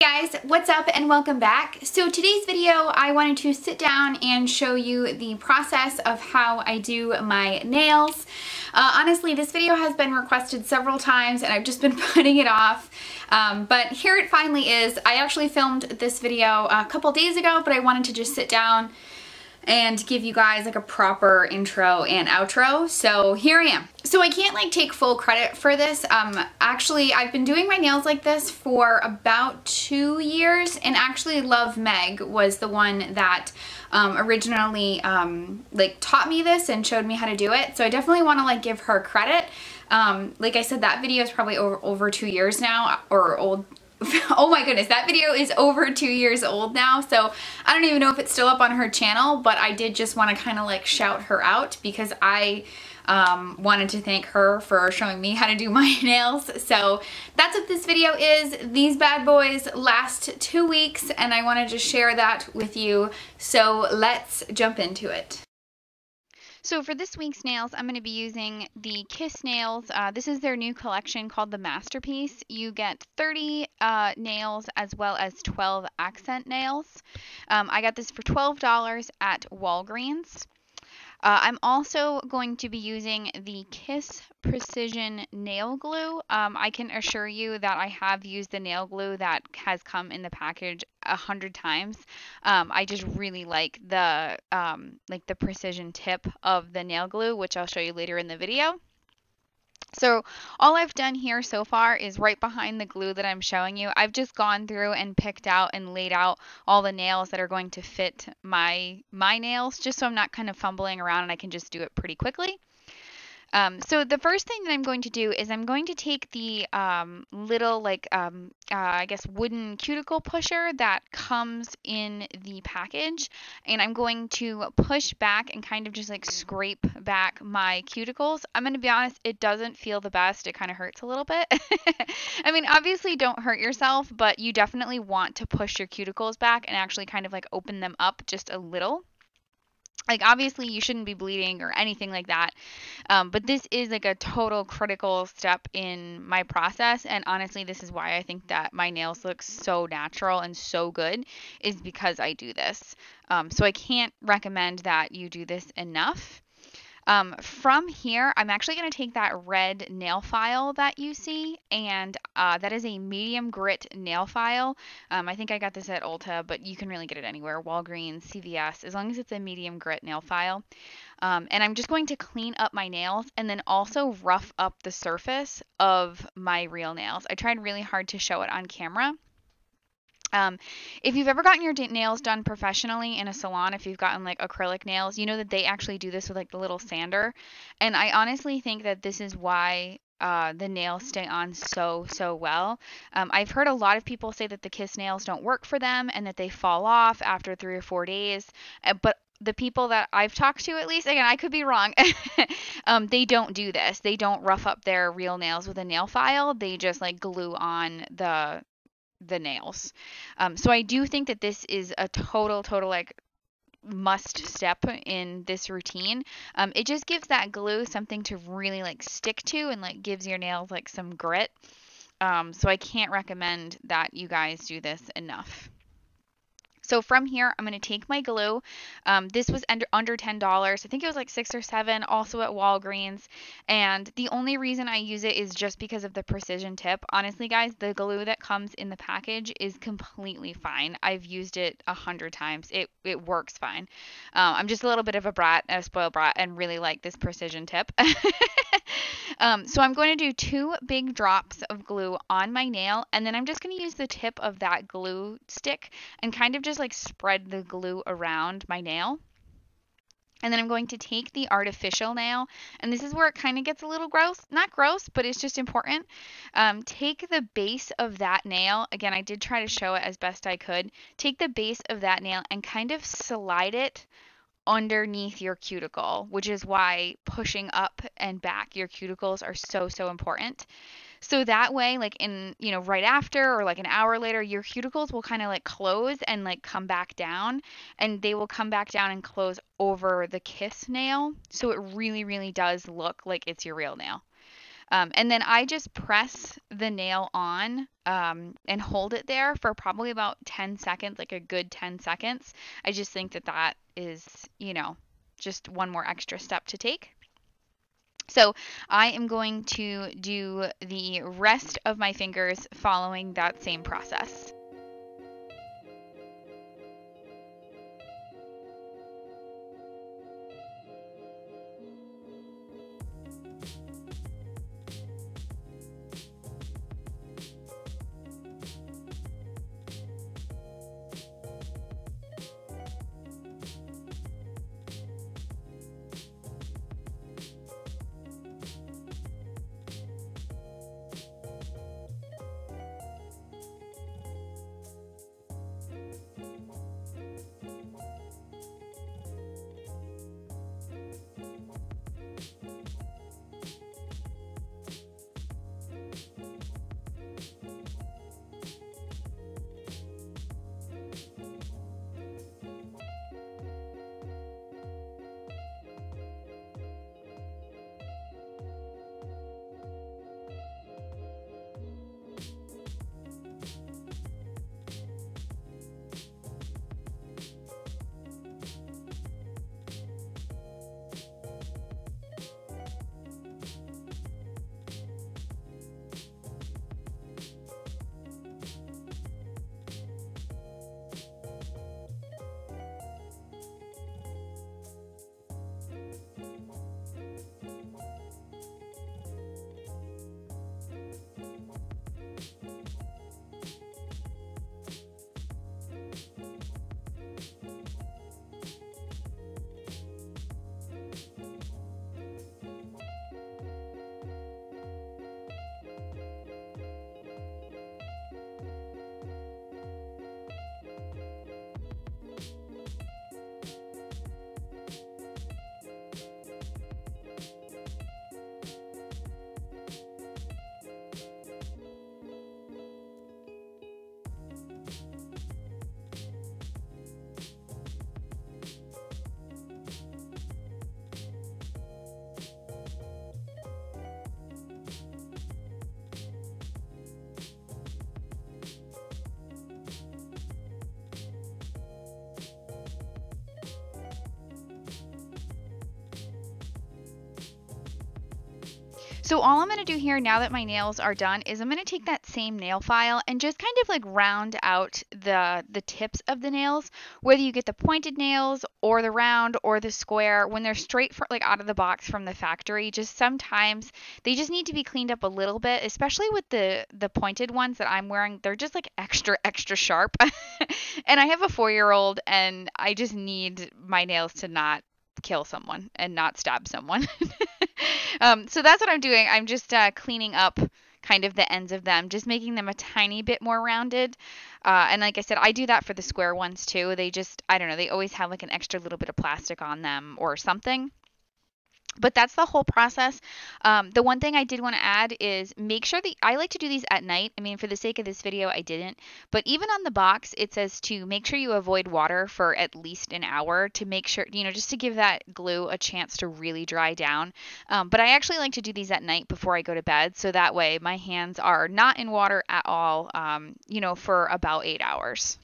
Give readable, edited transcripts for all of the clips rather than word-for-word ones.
Hey guys, what's up and welcome back. So today's video I wanted to sit down and show you the process of how I do my nails. Honestly, this video has been requested several times and I've just been putting it off, but here it finally is. I actually filmed this video a couple days ago, but I wanted to just sit down and give you guys like a proper intro and outro. So here I am. So I can't like take full credit for this. Actually, I've been doing my nails like this for about 2 years, and actually Love Meg was the one that originally like taught me this and showed me how to do it. So I definitely want to like give her credit. Like I said, that video is probably over 2 years now, or old. Oh my goodness, that video is over 2 years old now, so I don't even know if it's still up on her channel, but I did just want to kind of like shout her out because I wanted to thank her for showing me how to do my nails. So that's what this video is. These bad boys last 2 weeks and I wanted to share that with you, so let's jump into it. So for this week's nails, I'm going to be using the Kiss nails. This is their new collection called the Masterpiece. You get 30 nails as well as 12 accent nails. I got this for $12 at Walgreens. I'm also going to be using the Kiss Precision Nail Glue. I can assure you that I have used the nail glue that has come in the package 100 times. I just really like the precision tip of the nail glue, which I'll show you later in the video. So all I've done here so far is right behind the glue that I'm showing you, I've just gone through and picked out and laid out all the nails that are going to fit my nails, just so I'm not kind of fumbling around and I can just do it pretty quickly. So the first thing that I'm going to do is I'm going to take the little I guess wooden cuticle pusher that comes in the package, and I'm going to push back and kind of just like scrape back my cuticles. I'm going to be honest, it doesn't feel the best. It kind of hurts a little bit. I mean, obviously don't hurt yourself, but you definitely want to push your cuticles back and actually kind of like open them up just a little. Like, obviously you shouldn't be bleeding or anything like that, but this is like a total critical step in my process, and honestly this is why I think that my nails look so natural and so good, is because I do this. So I can't recommend that you do this enough. From here, I'm actually going to take that red nail file that you see, and that is a medium grit nail file. I think I got this at Ulta, but you can really get it anywhere, Walgreens, CVS, as long as it's a medium grit nail file. And I'm just going to clean up my nails and then also rough up the surface of my real nails. I tried really hard to show it on camera. If you've ever gotten your nails done professionally in a salon, if you've gotten like acrylic nails, you know that they actually do this with like the little sander. And I honestly think that this is why the nails stay on so well. I've heard a lot of people say that the Kiss nails don't work for them and that they fall off after 3 or 4 days. But the people that I've talked to, at least, again, I could be wrong, they don't do this. They don't rough up their real nails with a nail file. They just like glue on the nails. So I do think that this is a total like must step in this routine. It just gives that glue something to really like stick to and like gives your nails like some grit. So I can't recommend that you guys do this enough. So from here, I'm going to take my glue. This was under $10. I think it was like 6 or 7, also at Walgreens. And the only reason I use it is just because of the precision tip. Honestly, guys, the glue that comes in the package is completely fine. I've used it 100 times. It works fine. I'm just a little bit of a spoiled brat, and really like this precision tip. So I'm going to do 2 big drops of glue on my nail, and then I'm just going to use the tip of that glue stick and kind of just like spread the glue around my nail. And then I'm going to take the artificial nail, and this is where it kind of gets a little gross. Not gross, but it's just important. Take the base of that nail. Again, I did try to show it as best I could. Take the base of that nail and kind of slide it underneath your cuticle, which is why pushing up and back your cuticles are so important. So that way, like in, right after or like an hour later, your cuticles will kind of like close and like come back down, and they will come back down and close over the Kiss nail. So it really does look like it's your real nail. And then I just press the nail on and hold it there for probably about 10 seconds, like a good 10 seconds. I just think that that is, you know, just one more extra step to take. So I am going to do the rest of my fingers following that same process. So all I'm going to do here now that my nails are done is I'm going to take that same nail file and just kind of like round out the tips of the nails, whether you get the pointed nails or the round or the square. When they're straight like out of the box from the factory, just sometimes they just need to be cleaned up a little bit, especially with the pointed ones that I'm wearing. They're just like extra sharp. And I have a 4-year-old and I just need my nails to not kill someone and not stab someone. So that's what I'm doing. I'm just cleaning up kind of the ends of them, just making them a tiny bit more rounded. And like I said, I do that for the square ones too. They just, I don't know, they always have like an extra little bit of plastic on them or something. But that's the whole process. The one thing I did want to add is make sure that I like to do these at night. I mean, for the sake of this video, I didn't. But even on the box, it says to make sure you avoid water for at least an hour to make sure, you know, just to give that glue a chance to really dry down. But I actually like to do these at night before I go to bed. So that way my hands are not in water at all, you know, for about 8 hours.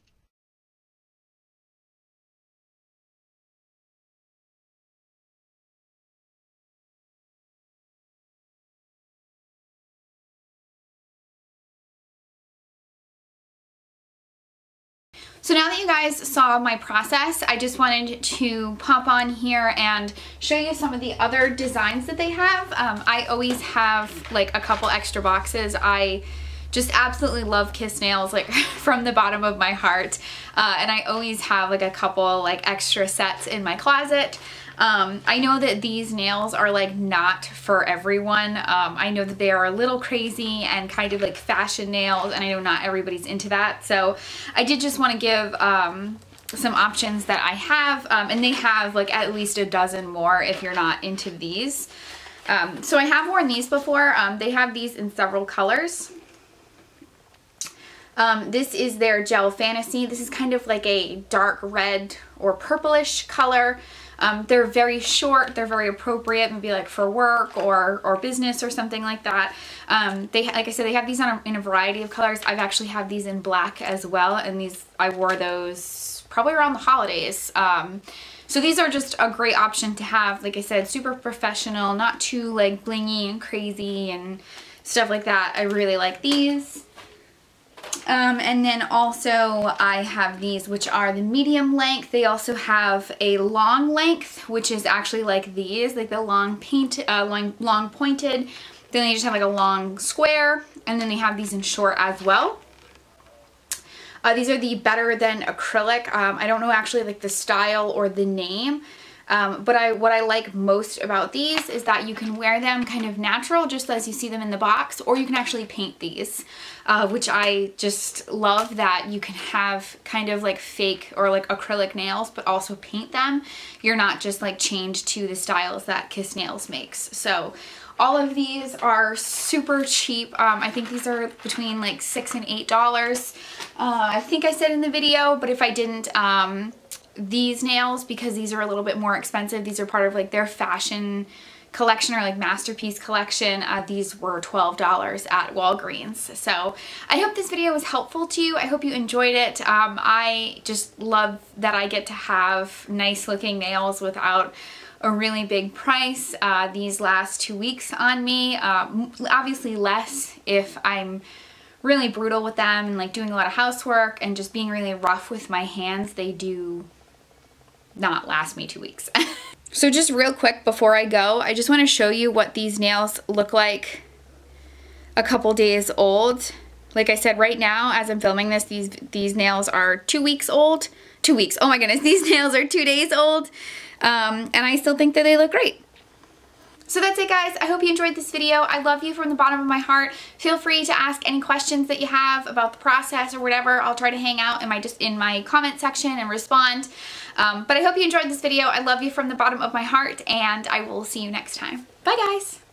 So now that you guys saw my process, I just wanted to pop on here and show you some of the other designs that they have. I always have like a couple extra boxes. I just absolutely love kiss nails, like from the bottom of my heart. And I always have like a couple like extra sets in my closet. I know that these nails are like not for everyone. I know that they are a little crazy and kind of like fashion nails, and I know not everybody's into that. So I did just want to give some options that I have, and they have like at least a dozen more if you're not into these. So I have worn these before. They have these in several colors. This is their Gel Fantasy. This is kind of like a dark red or purplish color. They're very short, they're very appropriate, maybe like for work or business or something like that. Like I said, they have these in a variety of colors. I've actually had these in black as well, and these, I wore those probably around the holidays. So these are just a great option to have. Like I said, super professional, not too like blingy and crazy and stuff like that. I really like these. And then also I have these, which are the medium length. They also have a long length, which is actually like these, like the long painted, long pointed. Then they just have like a long square, and then they have these in short as well. These are the Better Than Acrylic. I don't know actually like the style or the name, but what I like most about these is that you can wear them kind of natural, just as you see them in the box, or you can actually paint these, which I just love, that you can have kind of like fake or like acrylic nails, but also paint them. You're not just like chained to the styles that Kiss Nails makes. So all of these are super cheap. I think these are between like $6 and $8. I think I said in the video, but if I didn't, these nails, because these are a little bit more expensive, these are part of like their fashion collection or like masterpiece collection. These were $12 at Walgreens. So I hope this video was helpful to you. I hope you enjoyed it. I just love that I get to have nice looking nails without a really big price. These last 2 weeks on me, obviously less if I'm really brutal with them and like doing a lot of housework and just being really rough with my hands. They do not last me 2 weeks. So just real quick before I go, I just want to show you what these nails look like a couple days old. Like I said, right now as I'm filming this, these nails are 2 weeks old. 2 weeks, oh my goodness, these nails are 2 days old. And I still think that they look great. So that's it, guys. I hope you enjoyed this video. I love you from the bottom of my heart. Feel free to ask any questions that you have about the process or whatever. I'll try to hang out in my comment section and respond. But I hope you enjoyed this video. I love you from the bottom of my heart, and I will see you next time. Bye, guys.